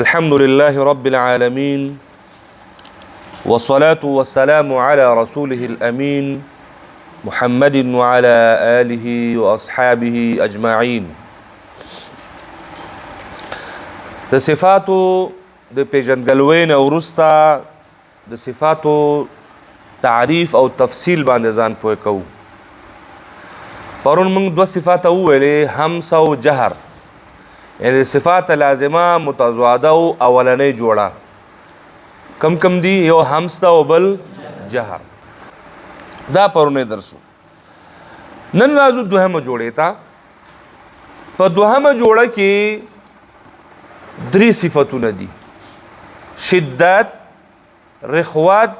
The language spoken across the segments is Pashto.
الحمد لله رب العالمين والصلاة والسلام على رسوله الأمين محمد وعلى آله وأصحابه أجمعين. د صفاتو د پیژندګلوۍ نه وروسته د صفاتو تعریف او تفصیل باندې ځان پوه کوو. پرون موږ دوه صفات وویلې، همس او جهر، یعنی صفات لازمه متضاده او اولنۍ جوړه. کم کم دي؟ یو همس ده او بل جهر. دا پرونه درسو. نن راځو دوهمه جوړې ته. په دوهمه جوړه کې درې صفتونه دي: شدت، رخوت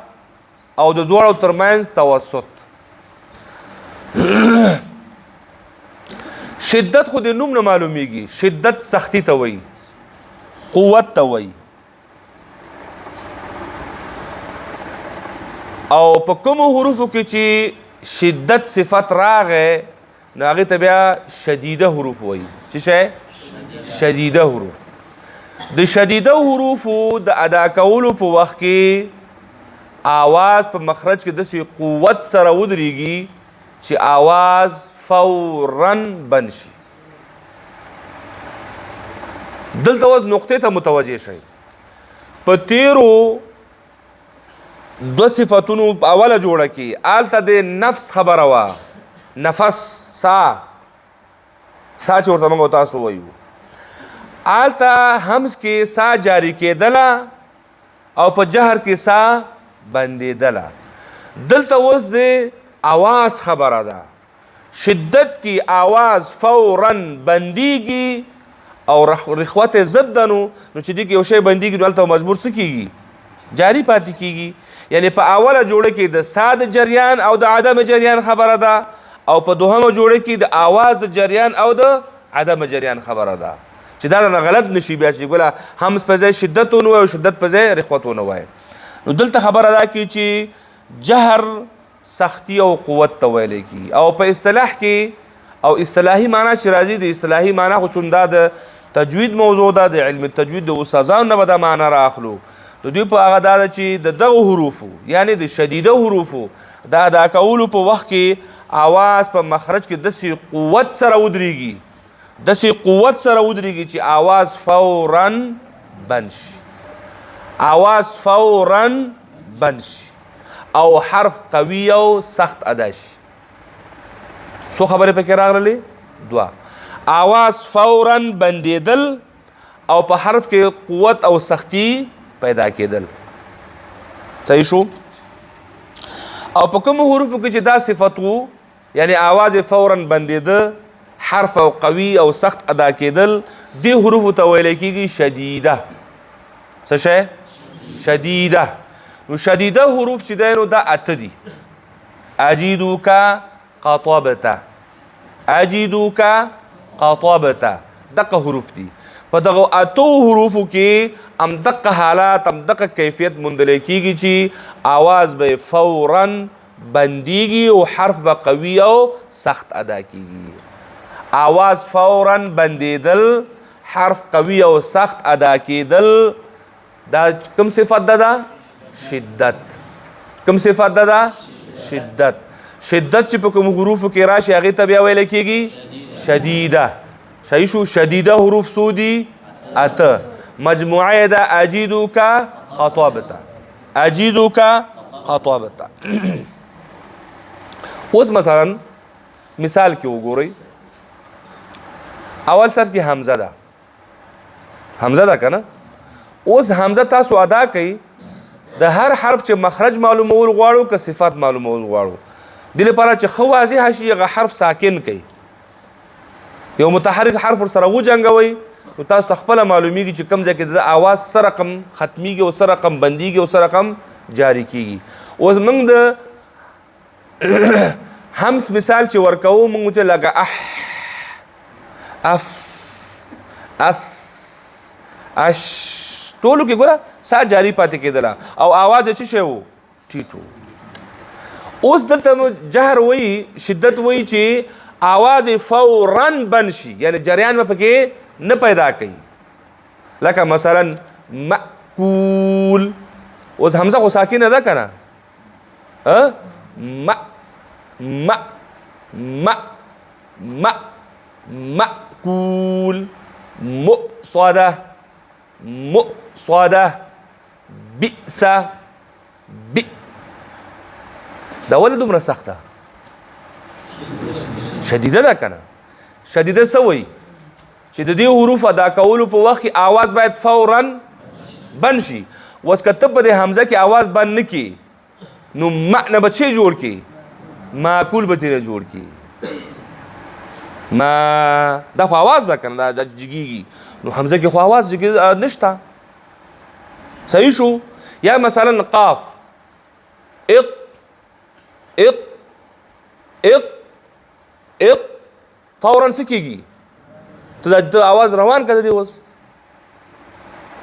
او د دواړو ترمنځ توسط. شدت خو د نوم نه معلومیږي. شدت سختی ته وایي، قوت ته وایي. او په کومو حروفو کې چې شدت صفت راغی نو هغې ته بیا شدیده حروف وایي. څه شی؟ شدیده حروف. د شدیده حروفو د ادا کولو په وخت کې آواز په مخرج کې داسې قوت سره ودرېږي چې آواز فوراً بند شي. دلته اوس نقطې ته متوجه شئ. په تیرو دو صفتونو په اوله جوړه کې هلته د نفس خبره وه. نفس، سا چې ورته موږ تاسو وایو. هلته همس کې سا جاری کېدله او په جهر کې سا بندېدله. دلته اوس د آواز خبره ده. شدت کی آواز فوراً بندیږي او رخوت ضد ده. نو چې دې کې یو شی بندیږي نو هلته مجبور څه کېږي؟ جاری پاتې کېږي. یعنی په اوله جوړه کې د سا د جریان او د عدم جریان خبره ده، او په دوهمه جوړه کې د آواز د جریان او د عدم جریان خبره ده. چې دا نه غلط نشي بیا چې ګوله همس په ځای شدت ونه وایي او شدت په ځای رخوت ونه وایي. نو دلته خبره ده کې چې جهر سختی او قوت ته ویلی کی. او په اصطلاح کې او اصطلاحي معنا چې راځي، د اصطلاحي معنا خو چون دا د تجوید موضوع ده، د علم تجوید د استادانو نه به دا معنا رااخلو. د دوی په هغه دا ده چې د دغو حروفو یعنی د شدیده حروفو د ادا کولو په وخت کې آواز په مخرج کې داسې قوت سره ودرېږي، داسې قوت سره ودرېږي چې آواز فوراً بند شي. آواز فوراً بند شي او حرف قوي او سخت ادا شي. څو خبرې پکې راغللې؟ دوه. آواز فوراً بندېدل او په حرف کې قوت او سختی پیدا کېدل. صحیح شو؟ او په کومو حروفو کې چې دا صفت وو، یعنی آواز فوراً بندېده، حرف او قوي او سخت ادا کېدل، دې حروفو ته ویلی کېږي شدیده. څه شی؟ شدیده. نو شدیده حروف چې دی نو دا اته دي. اجیدوکا قطبتا، اجیدوکا قطبتا، دقه حروف دي. په دغه اتو حروفو کې هم دقه حالات، هم دقه کیفیت موندلی کېږي چې آواز به فوراً بندیږي او حرف به قوي او سخت ادا کېږي. آواز فوراً بندېدل، حرف قوي او سخت ادا کېدل، دا کوم صفت ده؟ شدت. کوم صفت ده؟ شدت. شدت چې په کوم حروفو کې راشي هغې ته بیا ویلی کېږي شدیده. صحیح شو؟ شدیده حروف څو دي؟ اته. مجموعه یې ده اجیدوکا قطبتا، اجیدوکا قطبتا. اوس مثلا مثال کې وګورئ. اول سر کې حمزه ده. حمزه ده که نه؟ اوس حمزه تاسو ادا کوئ. د هر حرف چې مخرج معلومول غواړو که صفات معلومول غواړو، دې لپاره چې ښه واضحه شي هغه حرف ساکن کوي، یو متحرک حرف ورسره وجنګوئ، نو تاسو ته خپله معلومیږي چې کوم ځای کې د آواز څه رقم ختمیږي او څه رقم بندیږي او څه رقم جاری کیږي. اوس موږ د همس مثال چې ورکوو، موږ چې لکه اح، اف، اث، اش، ټولو کې ګوره سا جاری پاتې کېدله او آواز څه شی و؟ ټیټ و. اوس دلته جهر وایي، شدت وایي چې آواز فوراً بند شي، یعنی جریان به پکې نه پیدا کوي. لکه مثلا مأکول. اوس حمزه خو ساکنه ده کنه. مأکول. مؤصده بئس دا ولې دومره سخته شدیده ده کنه. شدیده څه وایي چې د دې حروف ادا کولو په وخت کې آواز باید فورا بند شي. اوس که ته په دې حمزه کې آواز بند نه کړي نو معنی به څه جوړ کړي؟ معقول به ترې جوړ کړي. ما دا خو آواز ده کنه، دا جګیږي. نو حمزه کې خو آواز نشته. صحیح شو؟ یا مثلا قاف اق اق اق اق فورا څه کېږي؟ ته د آواز روان کړه. دی اوس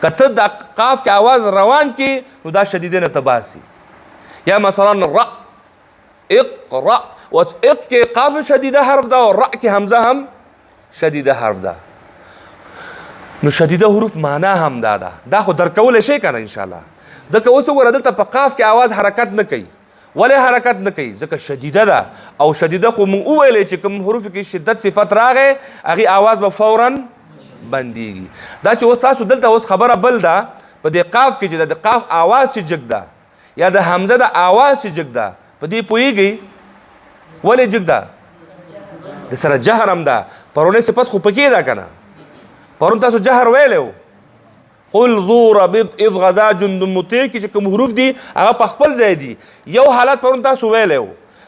که ته د قاف کې آواز روان کې نو دا شدیده نه تباسي. یا مثلا را اقرا. اوس اق کې قاف شدیده حرف ده او را کې حمزه هم شدیده حرف ده. نو شدیده حروف معنا هم دا ده. دا خو درکول شي کنه ان شاء الله. دغه اوس وګوره دلته په قاف کې आवाज حرکت نه کوي. ولې حرکت نه کوي؟ ځکه شدیده ده. او شدیده خو مونږ وویلې چې کوم حروف کې شدت صفت راغی هغه आवाज به فورا بنديږي. دا چې اوس تاسو دلته اوس خبره بل ده په دې قاف کې چې د قاف आवाज چې جګ ده یا د حمزه د आवाज چې جګ ده په دې پوهیږي. ولې جګ ده؟ د سره جهر هم ده. پرونه صفت خو پکې ده کنه. پرون تاسو جهر ویلو قل ذو ربط اذ غزا جند مطیع کې چې کوم حروف دي هغه په خپل ځای دي. یو حالت پرون تاسو ویلو،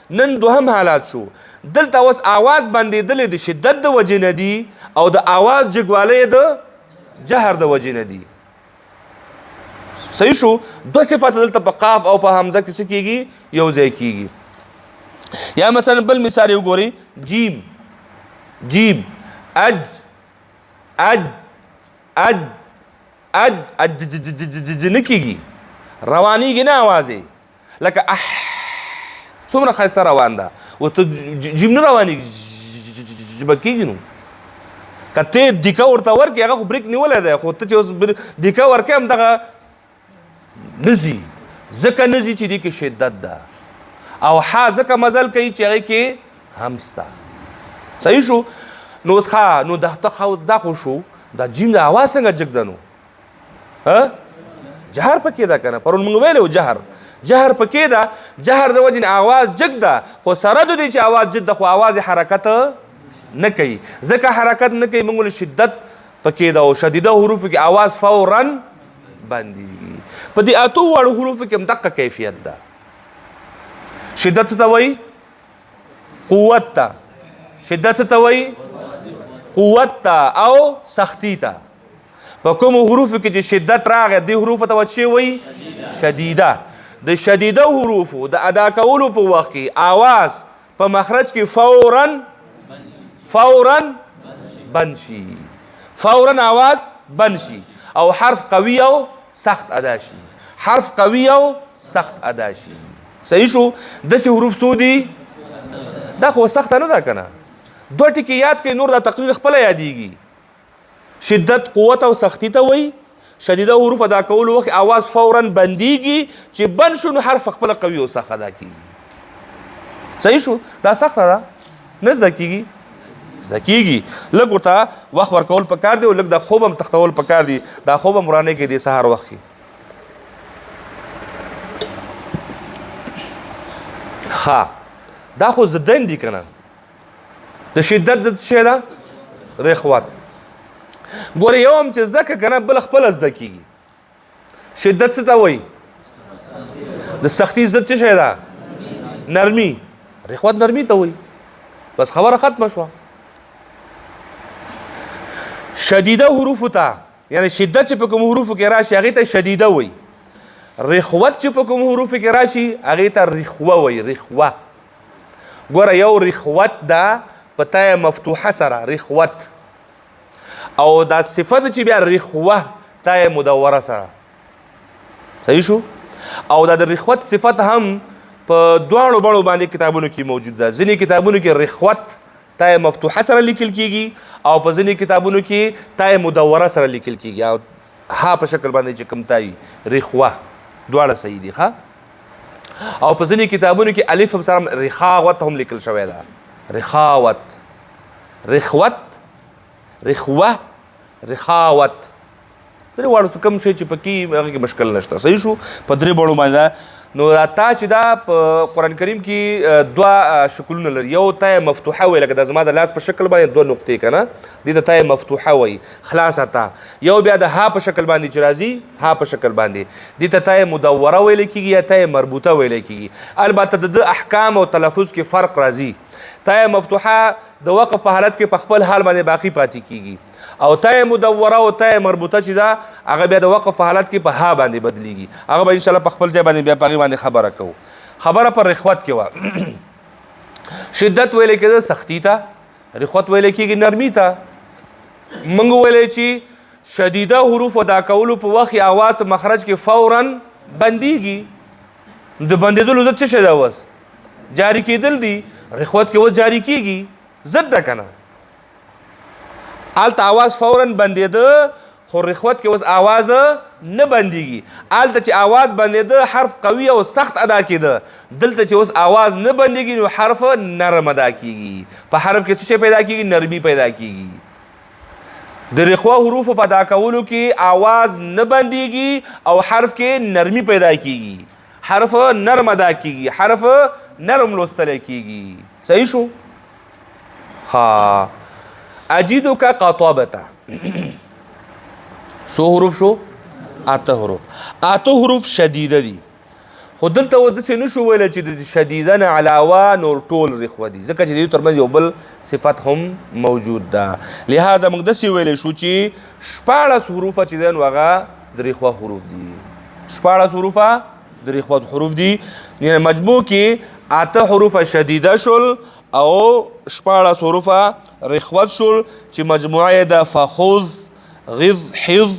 نن دوهم حالت شو. دلته اوس आवाज بندېدلې د شدت د وجې نه دي او د आवाज جګوالی د جهر د وجې نه دي. صحیح شو؟ دو صفات دلته په قاف او په حمزه کې څه کېږي؟ یو ځای کېږي. یا مثلا بل مثال یې وګورئ. جیم جیم اج اج اج اج اج نه کېږي، روانېږي نه آوازې. لکه اح څومره ښایسته روان ده. او ته جیم نه روانېږي به کېږي. نو که ته دیکه ورته ورکړې هغه خو بریک نیولی دی، خو ته چې اوس دیکه ورکړې هم دغه نه ځي. ځکه نه ځي چې دې کې شدت ده. او ح ځکه مزل کوي چې هغې کې هم سته. صحیح شو؟ نو اوس ښه نو دا خو شو. دا جیم د آواز څنګه جګ ده؟ نو جهر پکې ده کنه. پرون موږ ویلو جهر پکې ده. جهر د وجې نه آواز جګ ده، خو سره د دې چې آواز جګ ده خو آواز حرکت نه کوي. ځکه حرکت نه کوي موږ شدت پکې ده او شدیده حروف کې آواز فورا بندېږي. په دې اتو واړو حروف کې هم دقه کیفیت ده. شدت څه ته وایي؟ قوت ته. شدت څه ته وایي؟ قوت ته او سختی ته. په کومو حروفو کې چې شدت راغی دې حروفو ته څه وایي؟ شدیده. د شدیده حروفو د ادا کولو په وخت کې آواز په مخرج کې فورا بند شي. فورا آواز بند شي او حرف قوي او سخت ادا شي. حرف قوي او سخت ادا شي. صحیح شو؟ داسې حروف څو دي؟ دا خو سخته نه ده که نه. دوه ټکي یاد کړئ، نور دا تقریر خپله یادېږي. شدت قوت او سختی ته وایي. شدیده حروف ادا کولو وخت آواز فورا بندېږي. چې بند شو نو حرف خپله قوي او سخت ادا کېږي. صحیح شو؟ دا سخته ده، نه زده کېږي. زده کېږي. لږ ورته وخت ورکول پکار دی او لږ د خوب هم تختول پکار دي. دا خوب هم ورانه کې دی سهار وخت کې. ها دا خو ضدن دي کنه. د شدت ضد شی ده رخوت. ګوره یو هم چې زده که کنه بل خپله زده کېږي. شدت څه ته وایي؟ د سختي ضد څه شی ده؟ نرمي. رخوت نرمي ته وایي. بس خبره ختمه شوه. شدیده حروفو ته یعنی شدت چې په کوم حروفو کې راشي هغې ته شدیده وایي. رخوت چې په کوم حروفو کې راشي هغې ته رخوه وایي. رخوه. ګوره یو رخوت ده په تایه مفتوحه سره رخوت، او دا صفت چې بیا رخوه تایه مدوره سره. صحیح شو؟ او دا د رخوت صفت هم په دواړو بڼو باندې کتابونو کې موجود ده. ځینې کتابونو کې رخوت تایه مفتوحه سره لیکل کېږي او په ځینې کتابونو کې تایه مدوره سره لیکل کېږي. او ها په شکل باندې چې کوم تای رخوه دواړه صحیح دي ښه. او په ځینې کتابونو کې الف هم سره رخاوت هم لیکل شوی ده. رخاوت، رخوت، رخوه، رخاوت، درې واړو څه کوم شی چې پکې هغه کې مشکل نشته. صحیح شو په درې بڼو باندې. نو دا تا چې دا په قرآن کریم کې دوه شکلونه لري. یو تای مفتوحه وي لکه د زما د لاس په شکل باندې دوه نقطې که نه دې ته تای مفتوحه وي خلاصه تا. یو بیا د ها په شکل باندې چې راځي ها په شکل باندې دې ته تای مدوره ویل کېږي یا تای مربوطه ویل کېږي. البته د احکام او تلفظ کې فرق راځي. تای مفتوحه د وقف په حالت کې په خپل حال باندې باقی پاتې کېږي او تای مدوره او تای مربوطه چې ده هغه بیا د وقف په حالت کې په ها باندې بدلیږي. هغه به انشاءالله په خپل ځای باندې بیا په هغې باندې خبره کوو. خبره پر رخوت کې وه. شدت ویلی کېده سختی ته، رخوت ویلی کېږي نرمي ته. موږ ویلی چې شدیده حروف ادا کولو په وخت اواز مخرج کې فورا بندیږي. د بندېدلو ضد څه شی ده؟ اوس جاری کېدل دي. رخوت کې اوس جاری کېږي، ضد ده که نه. هلته آواز فورا بندېده خو رخوت کې اوس آواز نه بندېږي. هلته چې آواز بندېده حرف قوي او سخت ادا کېده. دلته چې اوس آواز نه بندېږي نو حرف نرم ادا کېږي. په حرف کې څه شی پیدا کېږي؟ نرمي پیدا کېږي. د رخوه حروفو په ادا کولو کې آواز نه بندېږي او حرف کې نرمي پیدا کېږي. حرف نرم ادا کېږي، حرف نرم لوستلی کېږي. صحیح شو؟ ها اجیدو کا قطابته څو حروف شو؟ اته حروف. اته حروف شدیده دي خو دلته اوس داسې نه شو ویلی چې د شدیده نه علاوه نور ټول رخوه دي ځکه چې د دې ترمنځ یو بل صفت هم موجود ده. لهذا موږ داسې ویلی شو چې 14 حروفه چې دی نو هغه د رخوه حروف دي. 14 حروفه د رخوت حروف دي. یعنې مجموع کې اته حروف شدیده شل او 14 حروف رخوت شل چې مجموعه یې د فخذ، غض، حض،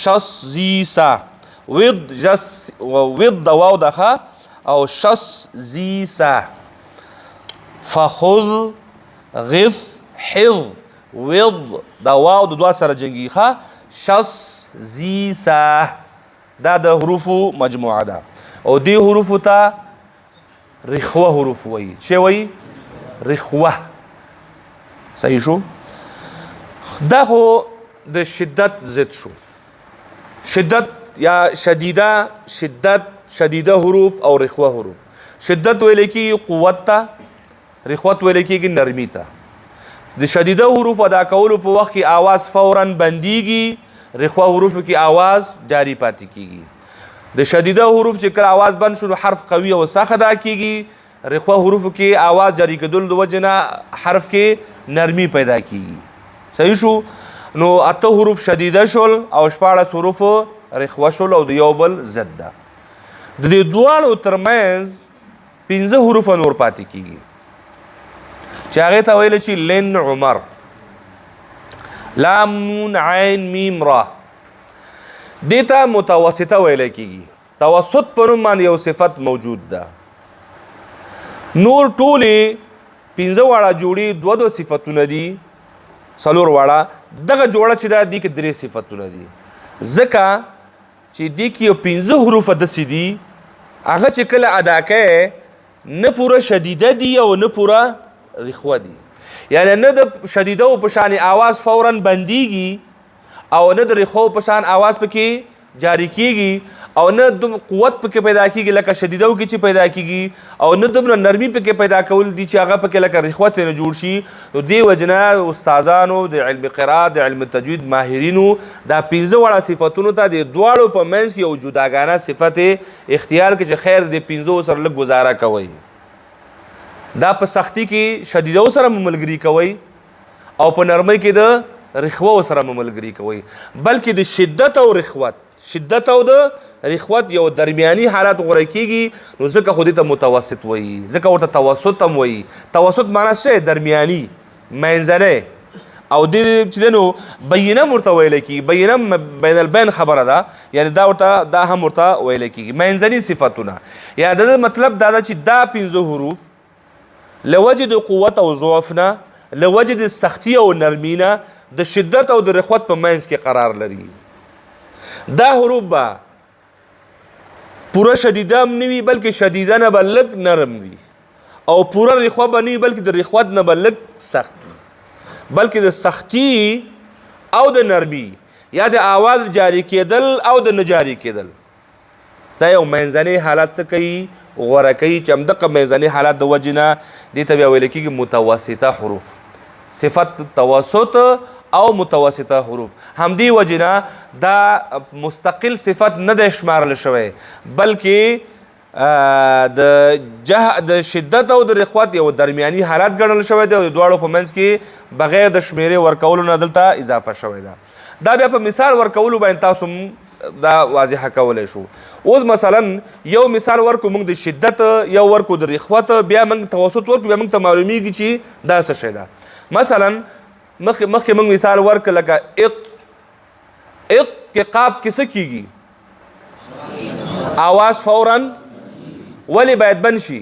شص، زی، سا، وض، جس، وض د واو دخه او شص، زی، سا. فخذ، غض، حض، وض د واو د دوه سره جنګي ښه شص، زی، سا. دا د حروفو مجموعه ده او دې حروفو ته رخوه حروف وایي. څه وایي؟ رخوه. صحیح شو؟ دا خو د شدت ضد شو. شدت یا شدیده، شدت، شدیده حروف او رخوه حروف. شدت ویل کېږي قوت ته، رخوت ویل کېږي نرمي ته. د شدیده حروف ادا کولو په وخت کې آواز فورا بندیږي، رخوه حروفو کې آواز جاری پاتې کېږي. د شدیده حروف چې کله آواز بند شو نو حرف قوي او سخت ادا کېږي. رخوه حروفو کې آواز جاری کېدلو د وجې نه حرف کې نرمي پیدا کېږي. صحیح شو؟ نو اته حروف شدیده شول او 14 حروف رخوه شول او د یو بل ضد ده. د دې دواړو ترمنځ 15 حروف نور پاتې کېږي چې هغې ته ویلی چې لن عمر، لام نون عین میم را. دې ته متوسطه ویلی کېږي. توسط په نوم باندې یو صفت موجود ده. نور ټولې 15 واړه جوړې دوه صفتونه دي، 4 واړه. دغه جوړه چې ده دې کې 3 صفتونه دي ځکه چې دې کې یو 15 حروف داسې دي هغه چې کله ادا کوې نه پوره شدیده دي او نه پوره رخوه دي. یعنی نه د شدیده و په شان آواز فورا بندیږي او نه د رخوه په شان آواز پکې جاری کیږي او نه د قوت پکې پیدا کیږي لکه شدیده کې چې پیدا کیږي او نه دومره نرمي پکې پیدا کول دي چې هغه پکې لکه رخوت نه جوړ شي. نو دې وجنه استادانو د علم قرات د علم تجوید ماهرینو دا 15 وړه صفتونو ته د دواړو په منځ کې یو جداګانه صفت اختیار کې چې خیر د 15 سره لږ گزاره کوي. دا په سختی کې شدیده سره ملګری کوي او په نرمۍ کې د رخوه سره ملګری کوي. بلکې د شدت او رخوت، شدت او د رخوت یو درمیاني حالت غوره کیږي. نو ځکه خو دې ته متوسط وایي، ځکه ورته توسط هم وایي. توسط معنا څه؟ درمیاني، منځنی. او دې چې دی نو بینه ورته ویلی کېږي. بینه بین البین خبره ده، یعنې دا هم ورته ویلی کېږي منځني صفتونه. یا د مطلب دا ده چې دا 15 حروف لوجه د قوت او ضعف نه، لوجه د سختی او نرمی نه، د شدت او د رخوت په منځ کې قرار لري. دا حروف به پوره شدیده هم نه وي بلکې شدیده نه به لږ نرم وي او پوره رخوه به نه وي بلکې د رخوت نه به لږ سخت وي بلکې د سختی او د نرمي یا د آواز جاری کېدل او د نه جاری کېدل دا یو منځنی حالت څه کوي غوره کوي چې همدغه منځنی حالت د وجې نه دې ته بیا ویل کېږي متوسطه حروف صفت توسط او متوسطه حروف همدې وجې نه دا مستقل صفت نه دی شمارل شوی بلکې د شدت او د رخوت یو درمیاني حالت ګڼل شوی دی او د دواړو په منځ کې بغیر د شمیرې ورکولو نه دلته اضافه شوی ده دا بیا په مثال ورکولو باندې تاسو دا واضحه کولی شو اوس مثلا یو مثال ورکو موږ د شدت یو ورکو د رخوت بیا موږ توسط ورکو بیا موږ ته معلومیږي چې دا څه شی ده مثلا مخکې موږ مثال ورک لکه اق کې قاف کې څه کیږي آواز فورا ولی باید بند شي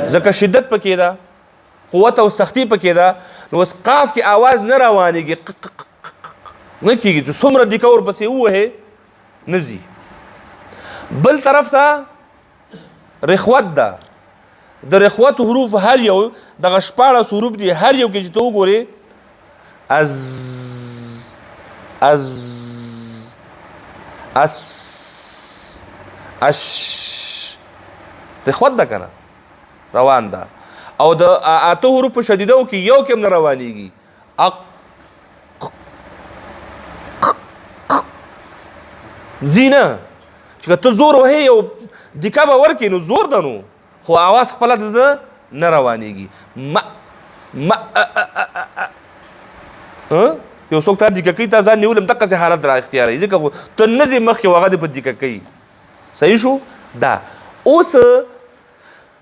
ځکه شدت پکې ده قوت او سختی پکې ده نو اوس قاف کې آواز نه روانېږي نه کیږي چې څومره دیکه ورپسې ووهې نه ځي بل طرف ته رخوت ده د رخوت حروف هر یو دغه 14 حروف دي هر یو کې چې ته وګورې از اس اش رخوت ده کنه روان ده او د اته حروف په شدیدو کې یو کې هم نه روانېږي اق زینه چې ته زور وهې یو دیکه به ورکې نو زور ده نو خو آواز خپله د نه روانېږي یو څوک تا دیکه کوي تا ځان نیول هم دقسې حالت را اختیاروي ځکه خو ته نه ځې مخکې هغه دې په دیکه کوي صحیح شو دا اوس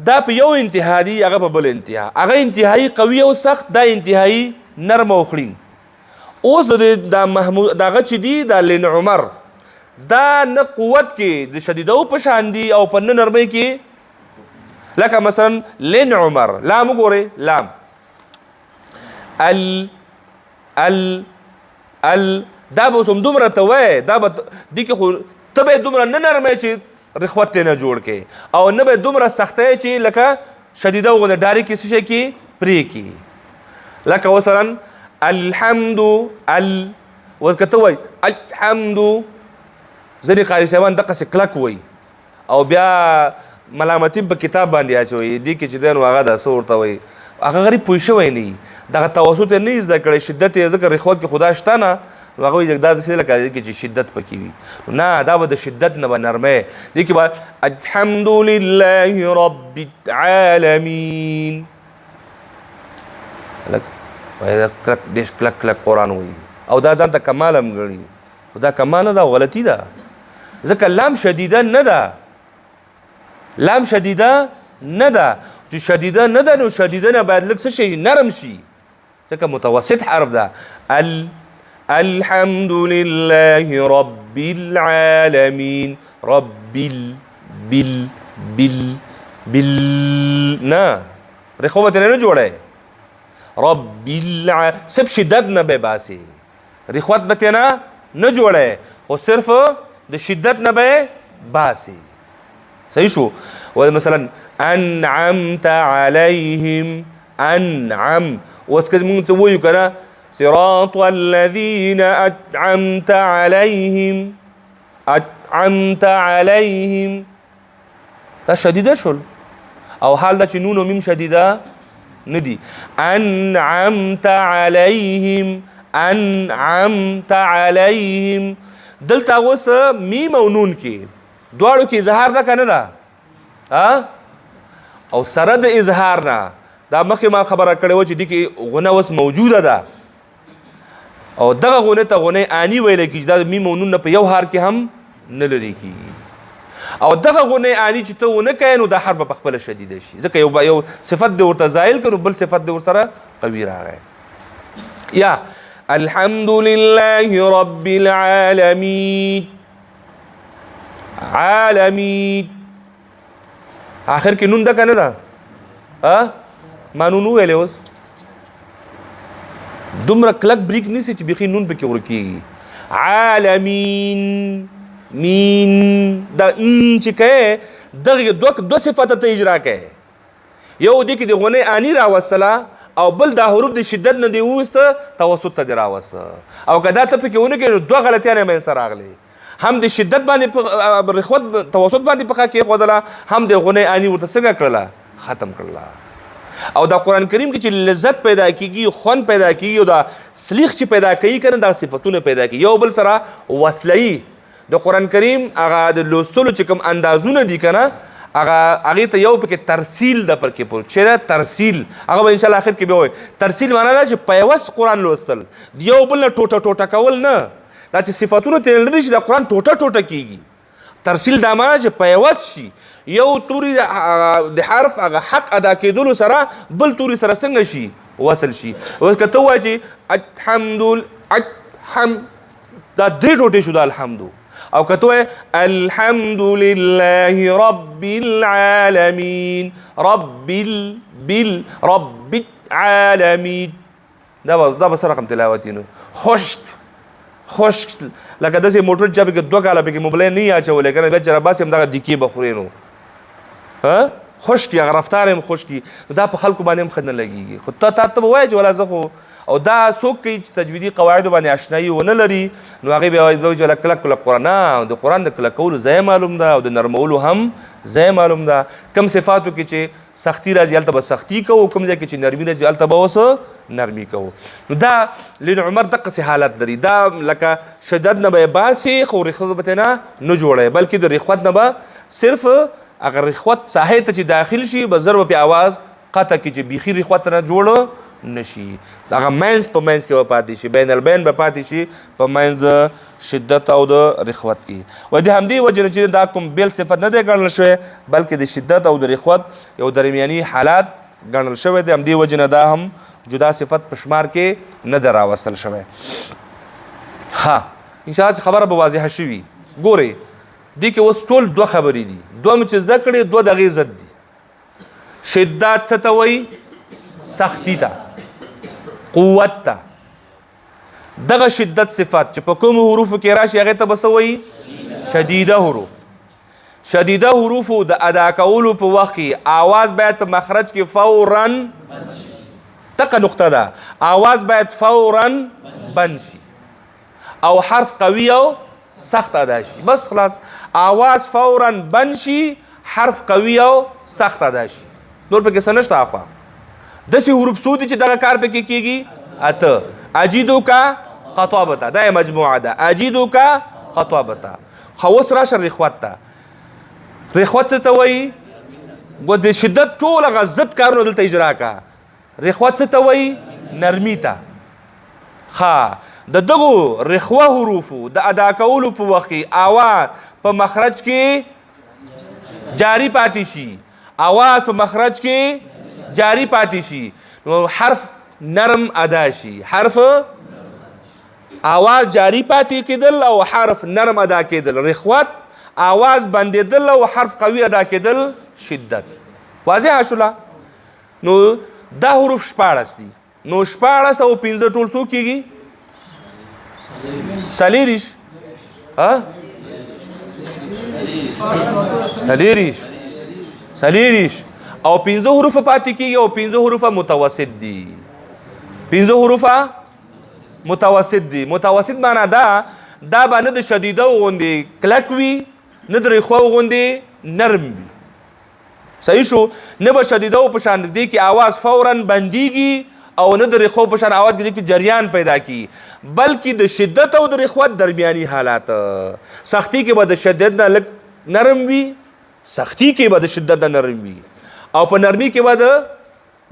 دا په یو انتها دي هغه په بل انتها هغه انتهایي قوي او سخت دا انتهایي نرم او خړین اوس دا محمود دغه چې دي دا لین عمر دا نه قوت کې د شدیدو په شان دي او په نه نرمۍ کې لکه مثلا لین عمر لام وګورئ لام ال دا به اوس همدومره ته وایې دا به دې کې خو ته به یې دومره نه نرمۍ چې رخوت نه جوړ کې او نه به دومره سختۍ چې لکه شدیده وغوندې ډارې کې څه شی کې پرې کې لکه مثلا الحمد اوس که ته وایي الحمد ځینې قاري صاحبان دقسې کلک وایي او بیا ملامتي په کتاب باندې اچوي دې کې چې دی نو هغه ده څه ورته وایي هغه غریب پوه شوی نه وي دغه توسط یې نه زده کړی شدت یې ځکه رخوت کې خدا شته نه نو هغه وایي دا داسې لکه دې کې چې شدت پکې وي نه دا به د شدت نه به نرمۍ دې کې به الحمد لله رب العالمین کلک ډېر کلک قرآن وایي او دا ځان ته کمال هم ګڼي خو دا کمال نه ده او غلطي ده ځکه لام شدیده نه ده لام شدیده نه ده چې شدیده نه ده نو شدیده نه باید لږ څه شي نرم شي ځکه متوسط حرف ده الحمد لله رب العالمين رب بل نه رخوت نه جوړه رب سب شدت نه به باسي رخوت به نه جوړه خو صرف د شدت نه به باسي صحیح شو مثلا انعمت عليهم انعم واسکه مونږ څه وایو کنه صراط الذين انعمت عليهم دا شدیده شول او حال دا چې نون او میم شدیده نه دي انعمت عليهم دلته اوس میم او نون کې دواړو کې اظهار ده که نه ده او سره د اظهار نه دا مخکې ما خبره کړې وه چې دې کې غونه اوس موجوده ده او دغه غونې ته غونې آني ویلی کېږي دا د میم او نون نه په یو حار کې هم نه لرې کېږي او دغه غونې آني چې ته ونه کوې نو دا حرف به پخپله شدیده شي ځکه یو صفت دې ورته زایل کړو بل صفت دې ورسره قوي راغی یا الحمد لله رب العالمين عالمين آخر کې نون ده که نه ده ما نون وویلې اوس دومره کلک بریک نیسي چې بیخي نون پکې ورکېږي عالمین مین دا چې کوي دغه دو صفته ته اجرا کوي. یو دی کې د غنې انی راوستله او بل دا حروف د شدت نه دی وسته توسط ته دی راوسته او که دا ته پکې ونه کړي نو دوه غلطیانې منځته راغلې. هم د شدت باندې رخوت توسط باندې پخه کېښودله هم د غنې انی ورته څنګه کړله ختم کړله. او دا قرآن کریم کې چې لذت پیدا کېږي خوند پیدا کېږي او دا سلیخ چې پیدا کوي که نه دا صفتونه پیدا کوي یو بل سره وصلهیي. د قرآن کریم هغه د لوستلو چې کوم اندازونه دي که نه هغې ته یو پکې ترسیل ده پکې پور چېرې ترسیل هغه به انشاءالله آخر کې بیا وایي. ترسیل معنا ده چې په یوه قرآن لوستل یو بل نه ټوټه ټوټه کول نه دا چې صفتونه ترې لري چې دا قرآن ټوټه ټوټه کېږي. ترسیل دا معنا چې په یوه شي یو توري د حرف هغه حق ادا کېدلو سره بل توري سره څنګه شي وصل شي. اوس که ته ووایې چې دا درې ټوټې شو د الحمدو او که ته وایې الحمد لله رب العالمین رب العالمین دا به څه رقم تلاوت نو خشک لکه داسې موټر چا پکې 2 کاله پکې موبایل نه اچولی که نه بیا چې راباسي همدغه دیکې به خورې نو خشکي هغه رفتار هم خشکي دا په خلکو باندې هم ښه نه لګېږي. خو تا ته به وایې چې ولا زه خو او دا څوک کوي چې تجویدي قواعدو باندې اشنایي ونه لري نو هغې بیا وایي چې کلک کلک قرآن نه د قرآن د کلکولو ځای معلوم ده او د نرمولو هم ځای معلوم ده. کم صفاتو کې چې سختی راځي هلته به سختي کوو کوم ځای کې چې نرمي راځي هلته به اوس نرمي کوو. نو دا لین عمر دقسې حالت لري. دا لکه شدت نه به یې باسي خو رخوت به نه جوړوي بلکې د رخوت نه به صرف اگر رخوت ساحې ته چې داخل شي به زر به پې آواز قطع کړي چې بیخي رخوت نه جوړ نشي. هغه منځ په منځ کې به پاتې شي بین البین به پاتې شي په منځ د شدت او د رخوت کې. و د همدې وجې نه چې دا کوم بیل صفت نه دی ګڼل شوی بلکې د شدت او د رخوت یو درمیاني حالات ګڼل شوی دی. همدې وجې نه دا هم جدا صفت په شمار کې نه دی راوستل شوی. ها انشاءالله چې خبره به واضحه شوي. ګورئ دې کې اوس ټول 2 خبرې دي 2 مې چې زده کړې 2 د هغې ضد دي. شدت څه ته وایي سختی ته قوت ته. دغه شدت صفت چې په کومو حروفو کې راشي هغې ته به څه وایي شدیده حروف. شدیده حروفو د ادا کولو په وخت کې آواز باید په مخرج کې فورا دقه نقطه ده آواز باید فورا بند شي او حرف قوي او سخت ادا شي. بس خلاص آواز فورا بند شي حرف قوي او سخت ادا شي نور پکې څه نشته. اخوا داسې حروف څو دي چې دغه کار پکې کېږي 8 اجیدو کا قطابته دا مجموعه ده اجیدو کا قطابته. خو اوس راشه رخوت ته. رخوت څه ته وایي و د شدت ټول هغه ضد کارونه دلته اجرا کا. رخوت څه ته وایي نرمي ته. ښه د دغو رخوه حروفو د ادا کولو په وخت کې آواز په مخرج کې جاری پاتې شي آواز په مخرج کې جاری پاتې شي نو حرف نرم ادا شي. حرف آواز جاری پاتې کېدل او حرف نرم ادا کېدل رخوت آواز بندېدل او حرف قوي ادا کېدل شدت. واضحه شوله. نو دا حروف 14 دي نو 14 او 15 ټول څو کېږي 40 او 15 حروف پاتې کېږي او 15 حروف متوسط دي. 15 حروف متوسط دي. متوسط معنا دا به نه د شدیده غوندې کلک وي نه د رخوه غوندې نرم وي. صحیح شو. نه به شدیده په شان دی کې آواز فورا بندیږي او نه د رخوه په شان آواز کې جریان پیدا کی بلکې د شدت او د رخوت درمیاني حالات. سختی کې به د شدت نه لږ نرم وي سختی کې به د شدت نه نرم وي او په نرمي کې به د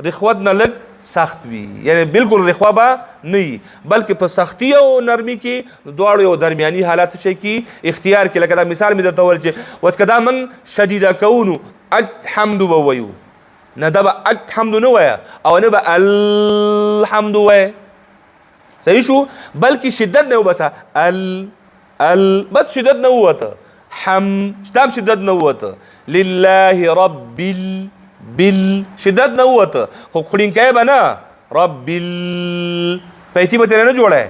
رخوت نه لږ سخت وي یعنی بالکل رخوه به نه وي بلکې په سختی او نرمي کې دواړو یو درمیاني حالات څه شي کې اختیار کې. لکه دا مثال مې درته ورکړ چې اوس که دا من شدیده کوو الحمد به وایو نه دا به الحمد نه وایه او نه به الحمد وایه. صحیح شو. بلکې شدت نه وبسه بس شدت نه ووته شدام شدت نه ووته لله رب شدت نه ووته خو خړینکی به نه رب پیتي به ترې نه جوړی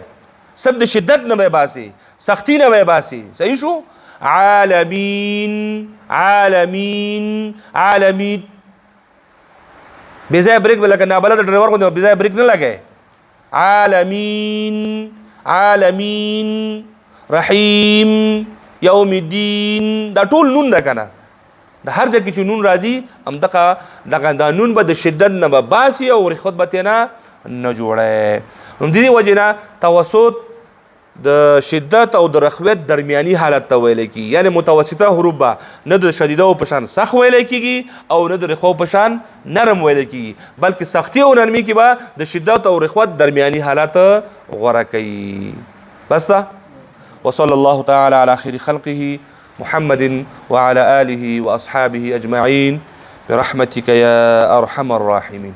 صد شدت نه به باسي، سختی نه به باسي. صحیح شو؟ عالمین عالمین عالمین. بې ځایه بریک به لکه نابلده ډریور غوندې بې ځایه بریک نه لګوي. عالمین عالمین رحیم یوم الدین. دا ټول نون ده که نه؟ د هر ځای کې چې نون راځي همدغه دا نون به د شدت نه به باسي او رخوت به ترې نه جوړی. نو د دې وجې نه توسط د شدت او د رخوت درمیاني حالت ته ویل کېږي. یعنې متوسطه حروف به نه د شدیده په شان سخت ویل کېږي او نه د رخو په شان نرم ویل کېږي، بلکې سختي او نرمي کې به د شدت او رخوت درمیاني حالت غوره کوي. بس ده. وصلى الله تعالى على خير خلقه محمد وعلى آله وأصحابه أجمعين برحمتك يا أرحم الراحمين.